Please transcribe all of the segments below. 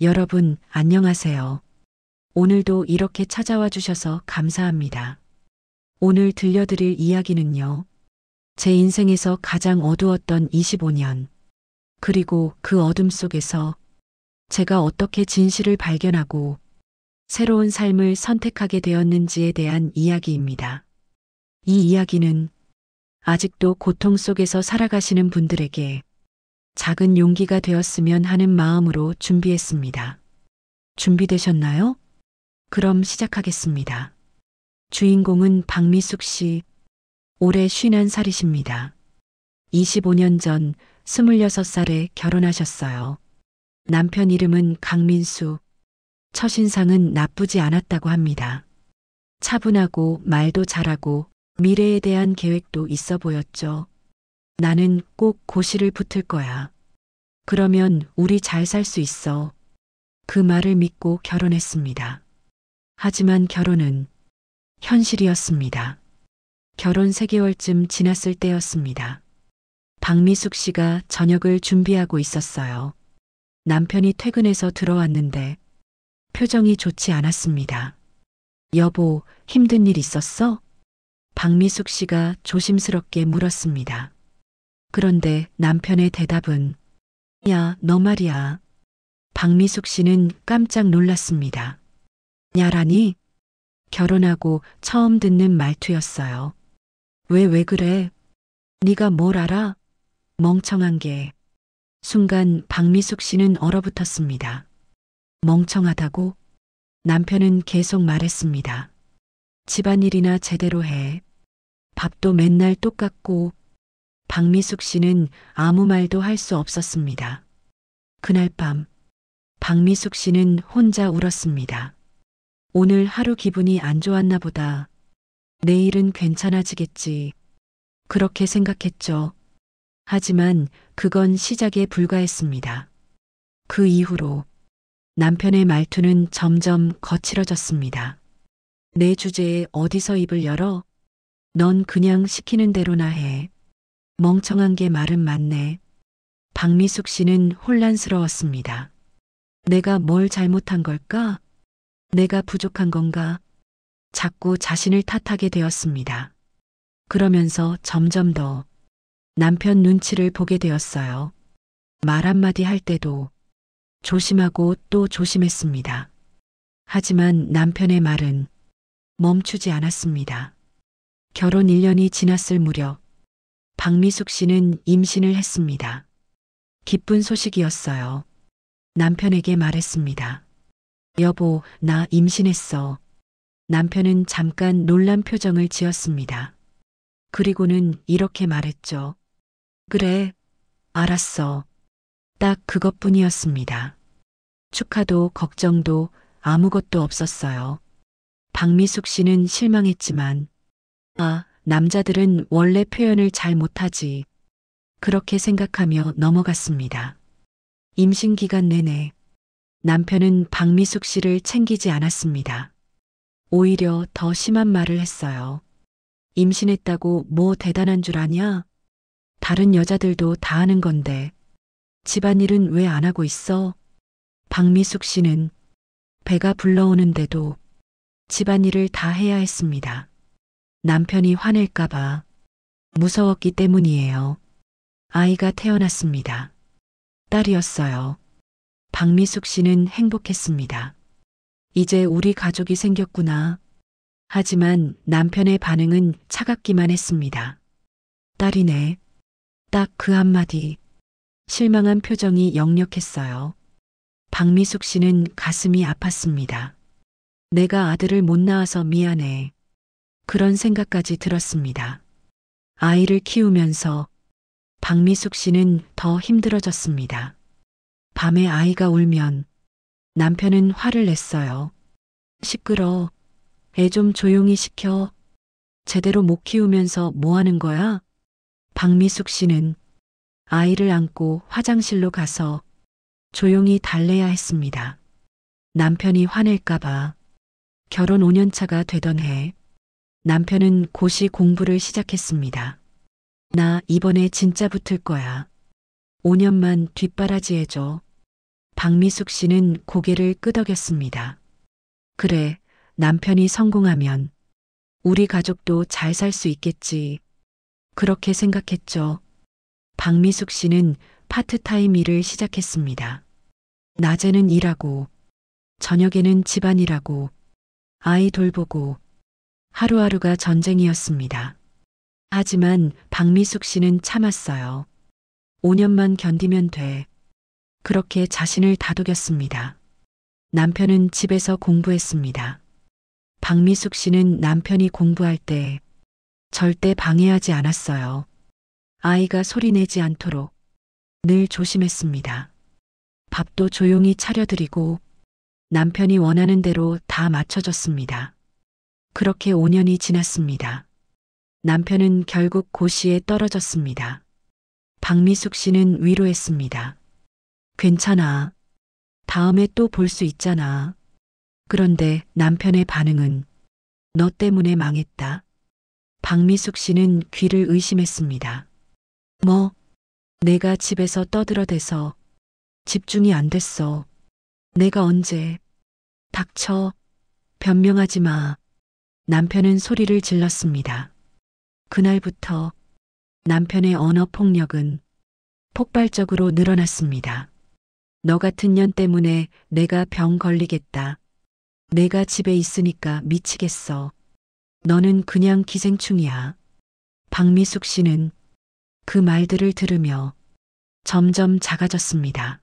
여러분, 안녕하세요. 오늘도 이렇게 찾아와 주셔서 감사합니다. 오늘 들려드릴 이야기는요. 제 인생에서 가장 어두웠던 25년, 그리고 그 어둠 속에서 제가 어떻게 진실을 발견하고 새로운 삶을 선택하게 되었는지에 대한 이야기입니다. 이 이야기는 아직도 고통 속에서 살아가시는 분들에게 작은 용기가 되었으면 하는 마음으로 준비했습니다. 준비되셨나요? 그럼 시작하겠습니다. 주인공은 박미숙 씨, 올해 51살이십니다. 25년 전 26살에 결혼하셨어요. 남편 이름은 강민수, 첫인상은 나쁘지 않았다고 합니다. 차분하고 말도 잘하고 미래에 대한 계획도 있어 보였죠. 나는 꼭 고시를 붙을 거야. 그러면 우리 잘 살 수 있어. 그 말을 믿고 결혼했습니다. 하지만 결혼은 현실이었습니다. 결혼 3개월쯤 지났을 때였습니다. 박미숙 씨가 저녁을 준비하고 있었어요. 남편이 퇴근해서 들어왔는데 표정이 좋지 않았습니다. 여보, 힘든 일 있었어? 박미숙 씨가 조심스럽게 물었습니다. 그런데 남편의 대답은 야, 너 말이야. 박미숙 씨는 깜짝 놀랐습니다. 야라니? 결혼하고 처음 듣는 말투였어요. 왜 그래? 네가 뭘 알아? 멍청한 게. 순간 박미숙 씨는 얼어붙었습니다. 멍청하다고? 남편은 계속 말했습니다. 집안일이나 제대로 해. 밥도 맨날 똑같고. 박미숙 씨는 아무 말도 할 수 없었습니다. 그날 밤 박미숙 씨는 혼자 울었습니다. 오늘 하루 기분이 안 좋았나 보다. 내일은 괜찮아지겠지. 그렇게 생각했죠. 하지만 그건 시작에 불과했습니다. 그 이후로 남편의 말투는 점점 거칠어졌습니다. 내 주제에 어디서 입을 열어? 넌 그냥 시키는 대로나 해. 멍청한 게 말은 많네. 박미숙 씨는 혼란스러웠습니다. 내가 뭘 잘못한 걸까? 내가 부족한 건가? 자꾸 자신을 탓하게 되었습니다. 그러면서 점점 더 남편 눈치를 보게 되었어요. 말 한마디 할 때도 조심하고 또 조심했습니다. 하지만 남편의 말은 멈추지 않았습니다. 결혼 1년이 지났을 무렵 박미숙 씨는 임신을 했습니다. 기쁜 소식이었어요. 남편에게 말했습니다. 여보, 나 임신했어. 남편은 잠깐 놀란 표정을 지었습니다. 그리고는 이렇게 말했죠. 그래, 알았어. 딱 그것뿐이었습니다. 축하도 걱정도 아무것도 없었어요. 박미숙 씨는 실망했지만, 남자들은 원래 표현을 잘 못하지. 그렇게 생각하며 넘어갔습니다. 임신 기간 내내 남편은 박미숙 씨를 챙기지 않았습니다. 오히려 더 심한 말을 했어요. 임신했다고 뭐 대단한 줄 아냐? 다른 여자들도 다 하는 건데 집안일은 왜 안 하고 있어? 박미숙 씨는 배가 불러오는데도 집안일을 다 해야 했습니다. 남편이 화낼까봐 무서웠기 때문이에요. 아이가 태어났습니다. 딸이었어요. 박미숙 씨는 행복했습니다. 이제 우리 가족이 생겼구나. 하지만 남편의 반응은 차갑기만 했습니다. 딸이네. 딱 그 한마디. 실망한 표정이 역력했어요. 박미숙 씨는 가슴이 아팠습니다. 내가 아들을 못 낳아서 미안해. 그런 생각까지 들었습니다. 아이를 키우면서 박미숙 씨는 더 힘들어졌습니다. 밤에 아이가 울면 남편은 화를 냈어요. 시끄러. 애 좀 조용히 시켜. 제대로 못 키우면서 뭐 하는 거야? 박미숙 씨는 아이를 안고 화장실로 가서 조용히 달래야 했습니다. 남편이 화낼까봐. 결혼 5년 차가 되던 해 남편은 고시 공부를 시작했습니다. 나 이번에 진짜 붙을 거야. 5년만 뒷바라지 해줘. 박미숙 씨는 고개를 끄덕였습니다. 그래, 남편이 성공하면 우리 가족도 잘 살 수 있겠지. 그렇게 생각했죠. 박미숙 씨는 파트타임 일을 시작했습니다. 낮에는 일하고, 저녁에는 집안일하고, 아이 돌보고, 하루하루가 전쟁이었습니다. 하지만 박미숙 씨는 참았어요. 5년만 견디면 돼. 그렇게 자신을 다독였습니다. 남편은 집에서 공부했습니다. 박미숙 씨는 남편이 공부할 때 절대 방해하지 않았어요. 아이가 소리내지 않도록 늘 조심했습니다. 밥도 조용히 차려드리고 남편이 원하는 대로 다 맞춰줬습니다. 그렇게 5년이 지났습니다. 남편은 결국 고시에 떨어졌습니다. 박미숙 씨는 위로했습니다. 괜찮아. 다음에 또 볼 수 있잖아. 그런데 남편의 반응은 너 때문에 망했다. 박미숙 씨는 귀를 의심했습니다. 뭐? 내가 집에서 떠들어대서 집중이 안 됐어. 내가 언제? 닥쳐. 변명하지 마. 남편은 소리를 질렀습니다. 그날부터 남편의 언어 폭력은 폭발적으로 늘어났습니다. 너 같은 년 때문에 내가 병 걸리겠다. 내가 집에 있으니까 미치겠어. 너는 그냥 기생충이야. 박미숙 씨는 그 말들을 들으며 점점 작아졌습니다.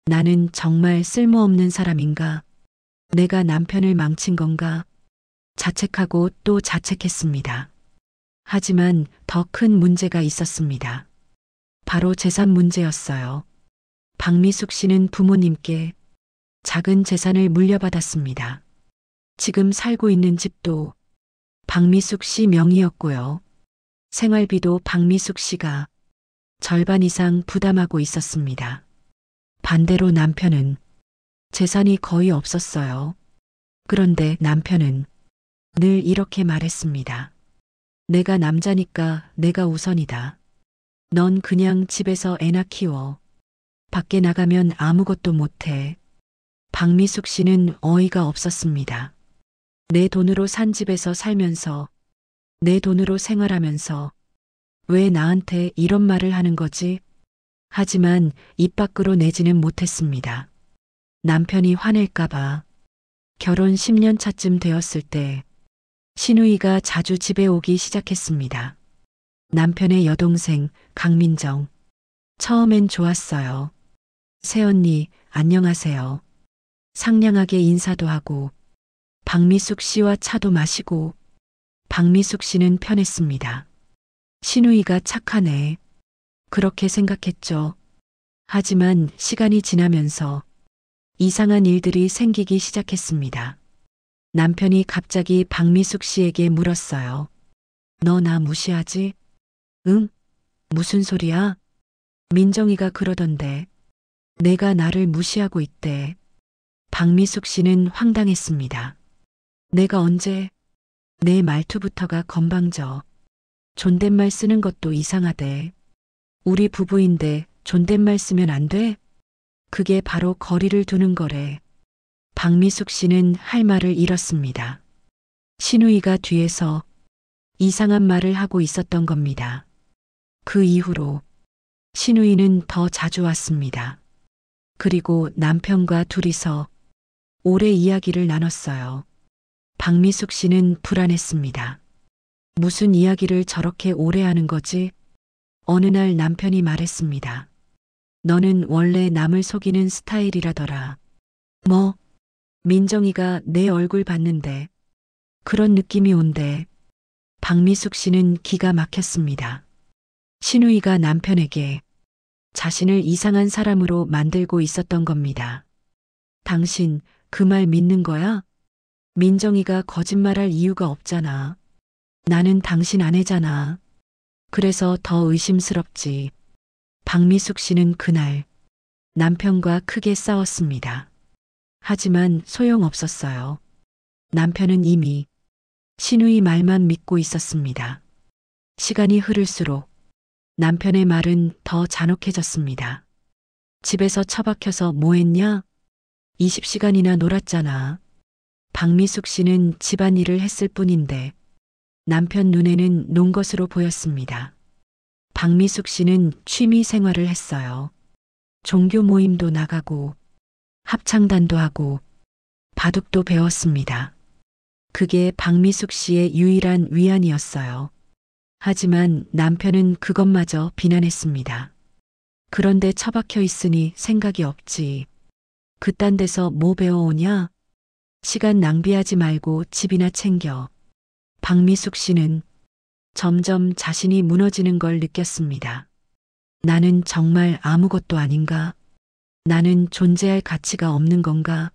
나는 정말 쓸모없는 사람인가? 내가 남편을 망친 건가? 자책하고 또 자책했습니다. 하지만 더 큰 문제가 있었습니다. 바로 재산 문제였어요. 박미숙 씨는 부모님께 작은 재산을 물려받았습니다. 지금 살고 있는 집도 박미숙 씨 명의였고요. 생활비도 박미숙 씨가 절반 이상 부담하고 있었습니다. 반대로 남편은 재산이 거의 없었어요. 그런데 남편은 늘 이렇게 말했습니다. 내가 남자니까 내가 우선이다. 넌 그냥 집에서 애나 키워. 밖에 나가면 아무것도 못해. 박미숙 씨는 어이가 없었습니다. 내 돈으로 산 집에서 살면서 내 돈으로 생활하면서 왜 나한테 이런 말을 하는 거지? 하지만 입 밖으로 내지는 못했습니다. 남편이 화낼까봐. 결혼 10년 차쯤 되었을 때 신우이가 자주 집에 오기 시작했습니다. 남편의 여동생 강민정. 처음엔 좋았어요. 새언니 안녕하세요. 상냥하게 인사도 하고 박미숙 씨와 차도 마시고 박미숙 씨는 편했습니다. 신우이가 착하네. 그렇게 생각했죠. 하지만 시간이 지나면서 이상한 일들이 생기기 시작했습니다. 남편이 갑자기 박미숙 씨에게 물었어요. 너 나 무시하지? 응? 무슨 소리야? 민정이가 그러던데. 내가 나를 무시하고 있대. 박미숙 씨는 황당했습니다. 내가 언제? 내 말투부터가 건방져. 존댓말 쓰는 것도 이상하대. 우리 부부인데 존댓말 쓰면 안 돼? 그게 바로 거리를 두는 거래. 박미숙 씨는 할 말을 잃었습니다. 신우이가 뒤에서 이상한 말을 하고 있었던 겁니다. 그 이후로 신우이는 더 자주 왔습니다. 그리고 남편과 둘이서 오래 이야기를 나눴어요. 박미숙 씨는 불안했습니다. 무슨 이야기를 저렇게 오래 하는 거지? 어느 날 남편이 말했습니다. 너는 원래 남을 속이는 스타일이라더라. 뭐? 민정이가 내 얼굴 봤는데 그런 느낌이 온대. 박미숙 씨는 기가 막혔습니다. 신우이가 남편에게 자신을 이상한 사람으로 만들고 있었던 겁니다. 당신 그 말 믿는 거야? 민정이가 거짓말할 이유가 없잖아. 나는 당신 아내잖아. 그래서 더 의심스럽지. 박미숙 씨는 그날 남편과 크게 싸웠습니다. 하지만 소용없었어요. 남편은 이미 신우이 말만 믿고 있었습니다. 시간이 흐를수록 남편의 말은 더 잔혹해졌습니다. 집에서 처박혀서 뭐 했냐? 20시간이나 놀았잖아. 박미숙 씨는 집안일을 했을 뿐인데 남편 눈에는 논 것으로 보였습니다. 박미숙 씨는 취미 생활을 했어요. 종교 모임도 나가고 합창단도 하고 바둑도 배웠습니다. 그게 박미숙 씨의 유일한 위안이었어요. 하지만 남편은 그것마저 비난했습니다. 그런데 처박혀 있으니 생각이 없지. 그딴 데서 뭐 배워오냐? 시간 낭비하지 말고 집이나 챙겨. 박미숙 씨는 점점 자신이 무너지는 걸 느꼈습니다. 나는 정말 아무것도 아닌가? 나는 존재할 가치가 없는 건가?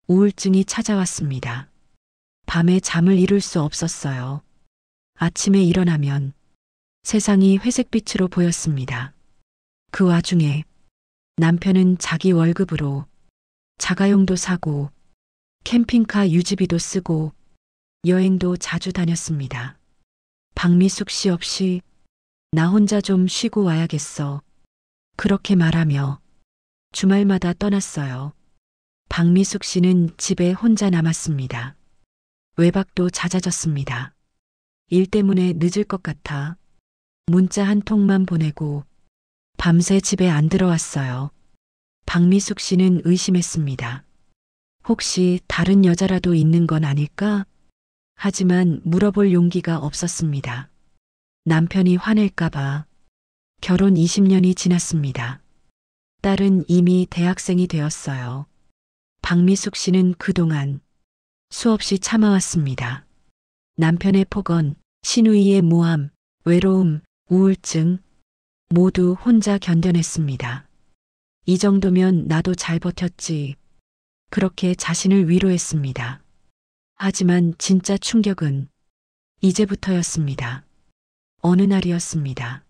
우울증이 찾아왔습니다. 밤에 잠을 이룰 수 없었어요. 아침에 일어나면 세상이 회색빛으로 보였습니다. 그 와중에 남편은 자기 월급으로 자가용도 사고 캠핑카 유지비도 쓰고 여행도 자주 다녔습니다. 박미숙 씨 없이 나 혼자 좀 쉬고 와야겠어. 그렇게 말하며 주말마다 떠났어요. 박미숙 씨는 집에 혼자 남았습니다. 외박도 잦아졌습니다. 일 때문에 늦을 것 같아 문자 한 통만 보내고 밤새 집에 안 들어왔어요. 박미숙 씨는 의심했습니다. 혹시 다른 여자라도 있는 건 아닐까? 하지만 물어볼 용기가 없었습니다. 남편이 화낼까봐. 결혼 20년이 지났습니다. 딸은 이미 대학생이 되었어요. 박미숙 씨는 그동안 수없이 참아왔습니다. 남편의 폭언, 시누이의 모함, 외로움, 우울증 모두 혼자 견뎌냈습니다. 이 정도면 나도 잘 버텼지. 그렇게 자신을 위로했습니다. 하지만 진짜 충격은 이제부터였습니다. 어느 날이었습니다.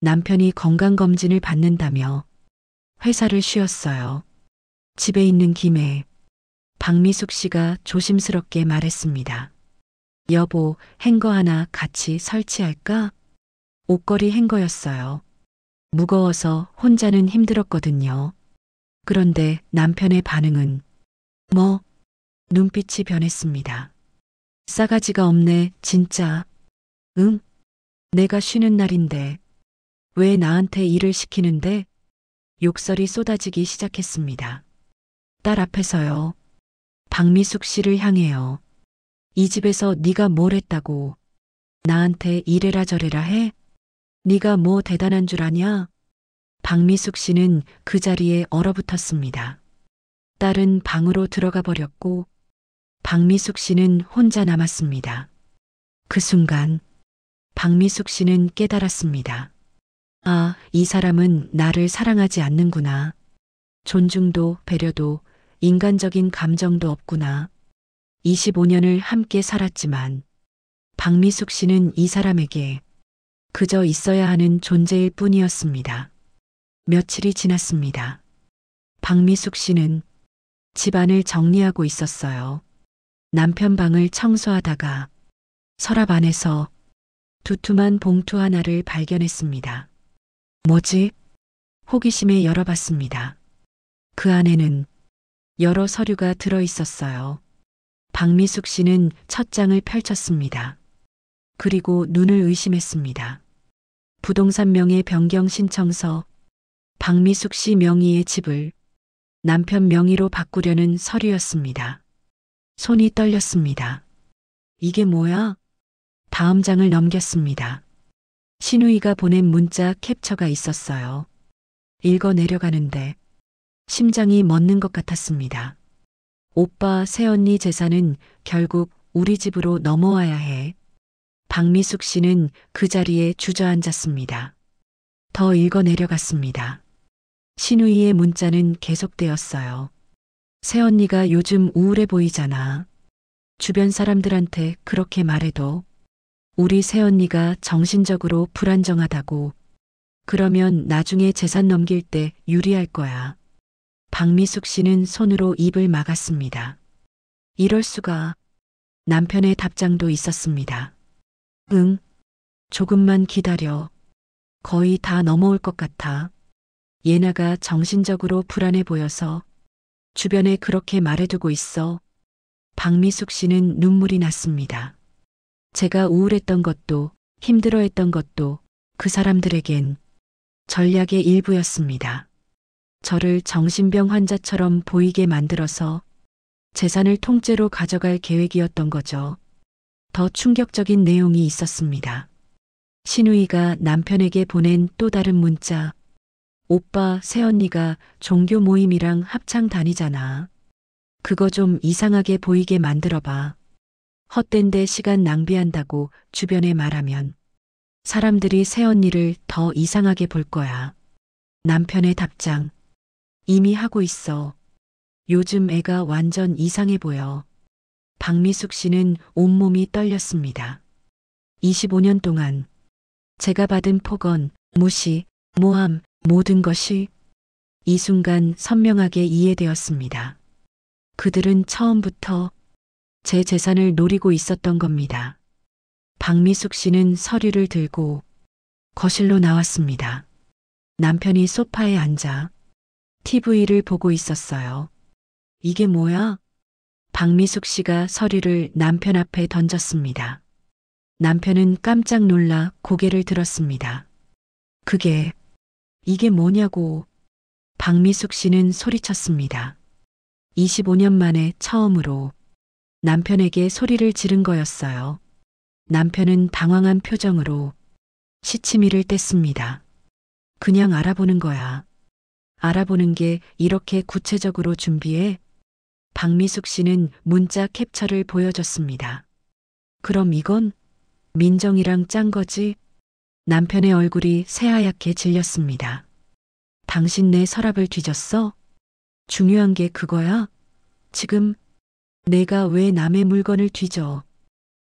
남편이 건강검진을 받는다며 회사를 쉬었어요. 집에 있는 김에 박미숙 씨가 조심스럽게 말했습니다. 여보, 행거 하나 같이 설치할까? 옷걸이 행거였어요. 무거워서 혼자는 힘들었거든요. 그런데 남편의 반응은 뭐? 눈빛이 변했습니다. 싸가지가 없네, 진짜. 응? 내가 쉬는 날인데 왜 나한테 일을 시키는데? 욕설이 쏟아지기 시작했습니다. 딸 앞에서요. 박미숙 씨를 향해요. 이 집에서 네가 뭘 했다고 나한테 이래라 저래라 해? 네가 뭐 대단한 줄 아냐? 박미숙 씨는 그 자리에 얼어붙었습니다. 딸은 방으로 들어가 버렸고 박미숙 씨는 혼자 남았습니다. 그 순간 박미숙 씨는 깨달았습니다. 아, 이 사람은 나를 사랑하지 않는구나. 존중도 배려도 인간적인 감정도 없구나. 25년을 함께 살았지만 박미숙 씨는 이 사람에게 그저 있어야 하는 존재일 뿐이었습니다. 며칠이 지났습니다. 박미숙 씨는 집안을 정리하고 있었어요. 남편 방을 청소하다가 서랍 안에서 두툼한 봉투 하나를 발견했습니다. 뭐지? 호기심에 열어봤습니다. 그 안에는 여러 서류가 들어 있었어요. 박미숙 씨는 첫 장을 펼쳤습니다. 그리고 눈을 의심했습니다. 부동산 명의 변경 신청서, 박미숙 씨 명의의 집을 남편 명의로 바꾸려는 서류였습니다. 손이 떨렸습니다. 이게 뭐야? 다음 장을 넘겼습니다. 시누이가 보낸 문자 캡처가 있었어요. 읽어 내려가는데 심장이 멎는 것 같았습니다. 오빠, 새언니 재산은 결국 우리 집으로 넘어와야 해. 박미숙 씨는 그 자리에 주저앉았습니다. 더 읽어 내려갔습니다. 시누이의 문자는 계속되었어요. 새언니가 요즘 우울해 보이잖아. 주변 사람들한테 그렇게 말해도 우리 새언니가 정신적으로 불안정하다고. 그러면 나중에 재산 넘길 때 유리할 거야. 박미숙 씨는 손으로 입을 막았습니다. 이럴 수가. 남편의 답장도 있었습니다. 응, 조금만 기다려. 거의 다 넘어올 것 같아. 예나가 정신적으로 불안해 보여서 주변에 그렇게 말해두고 있어. 박미숙 씨는 눈물이 났습니다. 제가 우울했던 것도 힘들어했던 것도 그 사람들에겐 전략의 일부였습니다. 저를 정신병 환자처럼 보이게 만들어서 재산을 통째로 가져갈 계획이었던 거죠. 더 충격적인 내용이 있었습니다. 신우이가 남편에게 보낸 또 다른 문자. 오빠, 새언니가 종교 모임이랑 합창 다니잖아. 그거 좀 이상하게 보이게 만들어봐. 헛된데 시간 낭비한다고 주변에 말하면 사람들이 새언니를 더 이상하게 볼 거야. 남편의 답장. 이미 하고 있어. 요즘 애가 완전 이상해 보여. 박미숙 씨는 온몸이 떨렸습니다. 25년 동안 제가 받은 폭언, 무시, 모함, 모든 것이 이 순간 선명하게 이해되었습니다. 그들은 처음부터 제 재산을 노리고 있었던 겁니다. 박미숙 씨는 서류를 들고 거실로 나왔습니다. 남편이 소파에 앉아 TV를 보고 있었어요. 이게 뭐야? 박미숙 씨가 서류를 남편 앞에 던졌습니다. 남편은 깜짝 놀라 고개를 들었습니다. 이게 뭐냐고. 박미숙 씨는 소리쳤습니다. 25년 만에 처음으로 남편에게 소리를 지른 거였어요. 남편은 당황한 표정으로 시치미를 뗐습니다. 그냥 알아보는 거야. 알아보는 게 이렇게 구체적으로 준비해? 박미숙 씨는 문자 캡처를 보여줬습니다. 그럼 이건 민정이랑 짠 거지? 남편의 얼굴이 새하얗게 질렸습니다. 당신 내 서랍을 뒤졌어? 중요한 게 그거야? 지금 내가 왜 남의 물건을 뒤져?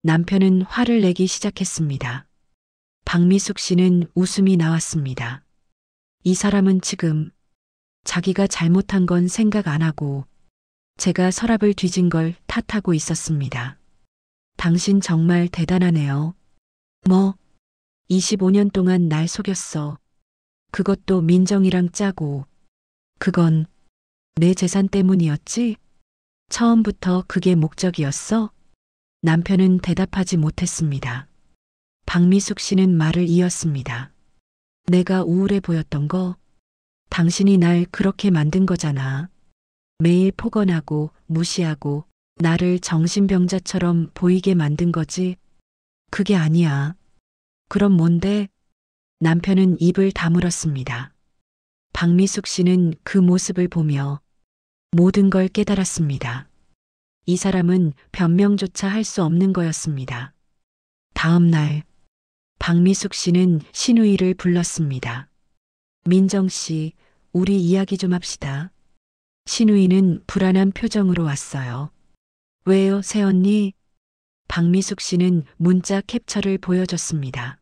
남편은 화를 내기 시작했습니다. 박미숙 씨는 웃음이 나왔습니다. 이 사람은 지금 자기가 잘못한 건 생각 안 하고 제가 서랍을 뒤진 걸 탓하고 있었습니다. 당신 정말 대단하네요. 25년 동안 날 속였어. 그것도 민정이랑 짜고. 그건 내 재산 때문이었지? 처음부터 그게 목적이었어? 남편은 대답하지 못했습니다. 박미숙 씨는 말을 이었습니다. 내가 우울해 보였던 거 당신이 날 그렇게 만든 거잖아. 매일 폭언하고 무시하고 나를 정신병자처럼 보이게 만든 거지. 그게 아니야. 그럼 뭔데? 남편은 입을 다물었습니다. 박미숙 씨는 그 모습을 보며 모든 걸 깨달았습니다. 이 사람은 변명조차 할 수 없는 거였습니다. 다음 날 박미숙 씨는 신우이를 불렀습니다. 민정 씨, 우리 이야기 좀 합시다. 신우이는 불안한 표정으로 왔어요. 왜요, 새언니? 박미숙 씨는 문자 캡처를 보여줬습니다.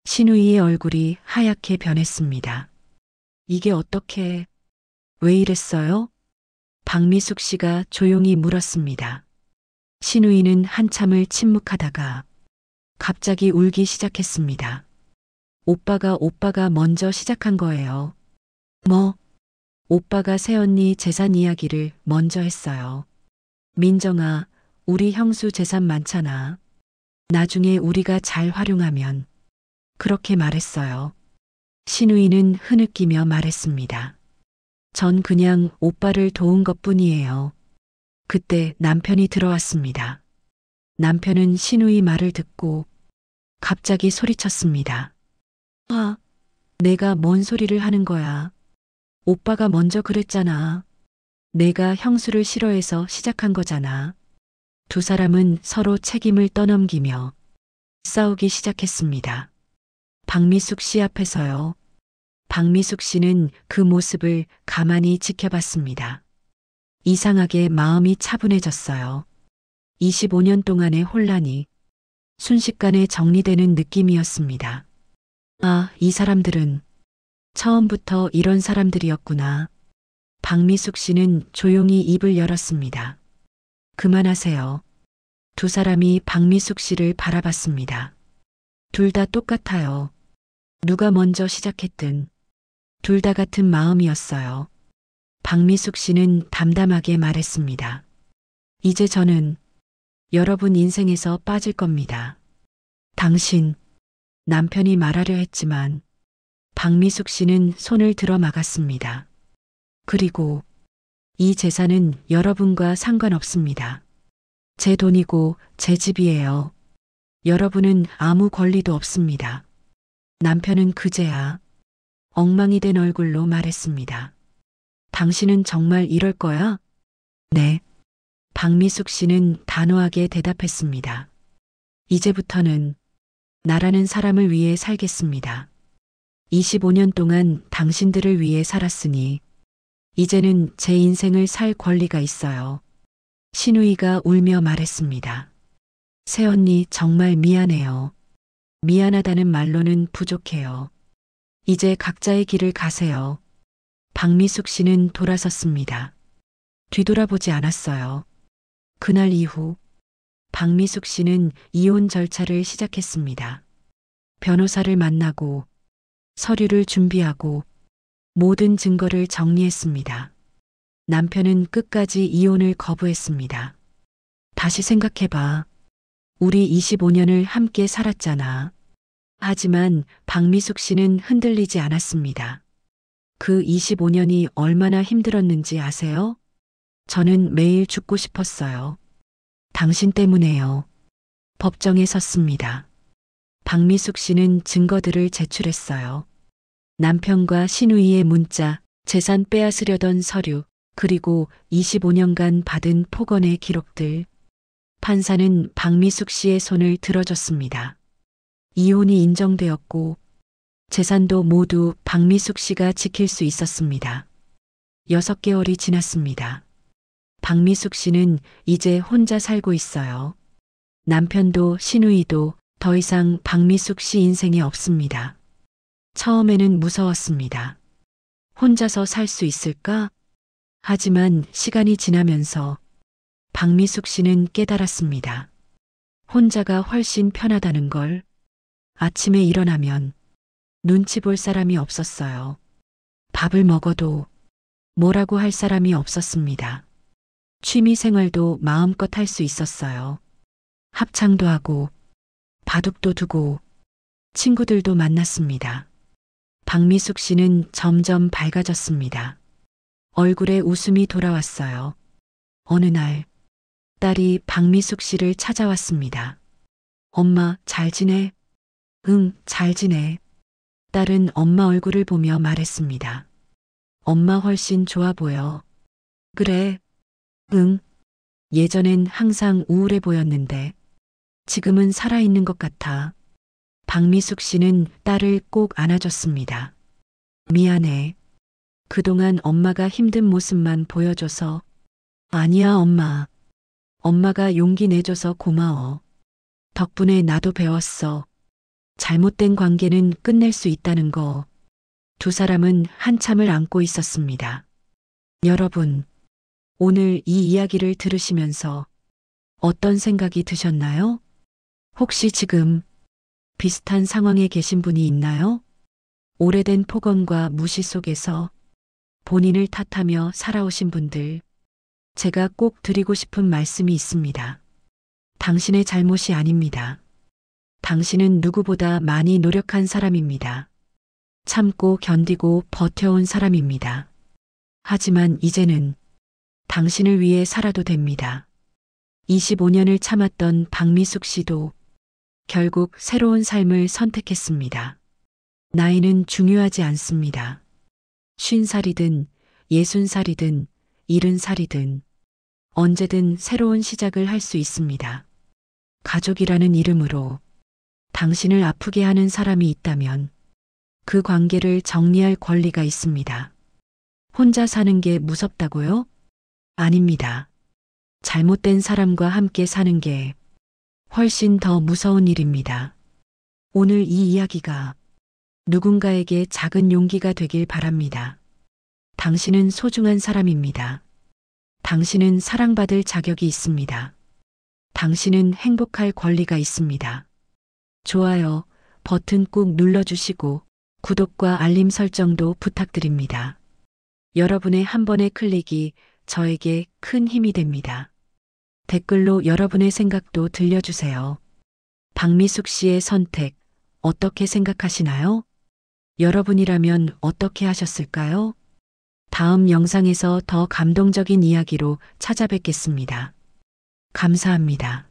신우이의 얼굴이 하얗게 변했습니다. 이게 어떻게, 왜 이랬어요? 박미숙 씨가 조용히 물었습니다. 신우이는 한참을 침묵하다가 갑자기 울기 시작했습니다. 오빠가 먼저 시작한 거예요. 오빠가 새언니 재산 이야기를 먼저 했어요. 민정아, 우리 형수 재산 많잖아. 나중에 우리가 잘 활용하면. 그렇게 말했어요. 신우이는 흐느끼며 말했습니다. 전 그냥 오빠를 도운 것뿐이에요. 그때 남편이 들어왔습니다. 남편은 신우이 말을 듣고 갑자기 소리쳤습니다. 내가 뭔 소리를 하는 거야. 오빠가 먼저 그랬잖아. 내가 형수를 싫어해서 시작한 거잖아. 두 사람은 서로 책임을 떠넘기며 싸우기 시작했습니다. 박미숙 씨 앞에서요. 박미숙 씨는 그 모습을 가만히 지켜봤습니다. 이상하게 마음이 차분해졌어요. 25년 동안의 혼란이 순식간에 정리되는 느낌이었습니다. 이 사람들은 처음부터 이런 사람들이었구나. 박미숙 씨는 조용히 입을 열었습니다. 그만하세요. 두 사람이 박미숙 씨를 바라봤습니다. 둘 다 똑같아요. 누가 먼저 시작했든 둘 다 같은 마음이었어요. 박미숙 씨는 담담하게 말했습니다. 이제 저는 여러분 인생에서 빠질 겁니다. 당신, 남편이 말하려 했지만 박미숙 씨는 손을 들어 막았습니다. 그리고 이 재산은 여러분과 상관없습니다. 제 돈이고 제 집이에요. 여러분은 아무 권리도 없습니다. 남편은 그제야 엉망이 된 얼굴로 말했습니다. 당신은 정말 이럴 거야? 네. 박미숙 씨는 단호하게 대답했습니다. 이제부터는 나라는 사람을 위해 살겠습니다. 25년 동안 당신들을 위해 살았으니 이제는 제 인생을 살 권리가 있어요. 신우이가 울며 말했습니다. 새언니 정말 미안해요. 미안하다는 말로는 부족해요. 이제 각자의 길을 가세요. 박미숙 씨는 돌아섰습니다. 뒤돌아보지 않았어요. 그날 이후 박미숙 씨는 이혼 절차를 시작했습니다. 변호사를 만나고 서류를 준비하고 모든 증거를 정리했습니다. 남편은 끝까지 이혼을 거부했습니다. 다시 생각해봐. 우리 25년을 함께 살았잖아. 하지만 박미숙 씨는 흔들리지 않았습니다. 그 25년이 얼마나 힘들었는지 아세요? 저는 매일 죽고 싶었어요. 당신 때문에요. 법정에 섰습니다. 박미숙 씨는 증거들을 제출했어요. 남편과 신우이의 문자, 재산 빼앗으려던 서류, 그리고 25년간 받은 폭언의 기록들. 판사는 박미숙 씨의 손을 들어줬습니다. 이혼이 인정되었고 재산도 모두 박미숙 씨가 지킬 수 있었습니다. 6개월이 지났습니다. 박미숙 씨는 이제 혼자 살고 있어요. 남편도 신우이도 더 이상 박미숙 씨 인생에 없습니다. 처음에는 무서웠습니다. 혼자서 살 수 있을까? 하지만 시간이 지나면서 박미숙 씨는 깨달았습니다. 혼자가 훨씬 편하다는 걸. 아침에 일어나면 눈치 볼 사람이 없었어요. 밥을 먹어도 뭐라고 할 사람이 없었습니다. 취미 생활도 마음껏 할 수 있었어요. 합창도 하고 바둑도 두고 친구들도 만났습니다. 박미숙 씨는 점점 밝아졌습니다. 얼굴에 웃음이 돌아왔어요. 어느 날 딸이 박미숙 씨를 찾아왔습니다. 엄마, 잘 지내? 응, 잘 지내. 딸은 엄마 얼굴을 보며 말했습니다. 엄마 훨씬 좋아 보여. 그래. 응. 예전엔 항상 우울해 보였는데 지금은 살아있는 것 같아. 박미숙 씨는 딸을 꼭 안아줬습니다. 미안해. 그동안 엄마가 힘든 모습만 보여줘서. 아니야, 엄마. 엄마가 용기 내줘서 고마워. 덕분에 나도 배웠어. 잘못된 관계는 끝낼 수 있다는 거. 두 사람은 한참을 안고 있었습니다. 여러분, 오늘 이 이야기를 들으시면서 어떤 생각이 드셨나요? 혹시 지금 비슷한 상황에 계신 분이 있나요? 오래된 폭언과 무시 속에서 본인을 탓하며 살아오신 분들, 제가 꼭 드리고 싶은 말씀이 있습니다. 당신의 잘못이 아닙니다. 당신은 누구보다 많이 노력한 사람입니다. 참고 견디고 버텨온 사람입니다. 하지만 이제는 당신을 위해 살아도 됩니다. 25년을 참았던 박미숙 씨도 결국 새로운 삶을 선택했습니다. 나이는 중요하지 않습니다. 50살이든 60살이든 70살이든 언제든 새로운 시작을 할 수 있습니다. 가족이라는 이름으로 당신을 아프게 하는 사람이 있다면 그 관계를 정리할 권리가 있습니다. 혼자 사는 게 무섭다고요? 아닙니다. 잘못된 사람과 함께 사는 게 훨씬 더 무서운 일입니다. 오늘 이 이야기가 누군가에게 작은 용기가 되길 바랍니다. 당신은 소중한 사람입니다. 당신은 사랑받을 자격이 있습니다. 당신은 행복할 권리가 있습니다. 좋아요 버튼 꾹 눌러주시고 구독과 알림 설정도 부탁드립니다. 여러분의 한 번의 클릭이 저에게 큰 힘이 됩니다. 댓글로 여러분의 생각도 들려주세요. 박미숙 씨의 선택, 어떻게 생각하시나요? 여러분이라면 어떻게 하셨을까요? 다음 영상에서 더 감동적인 이야기로 찾아뵙겠습니다. 감사합니다.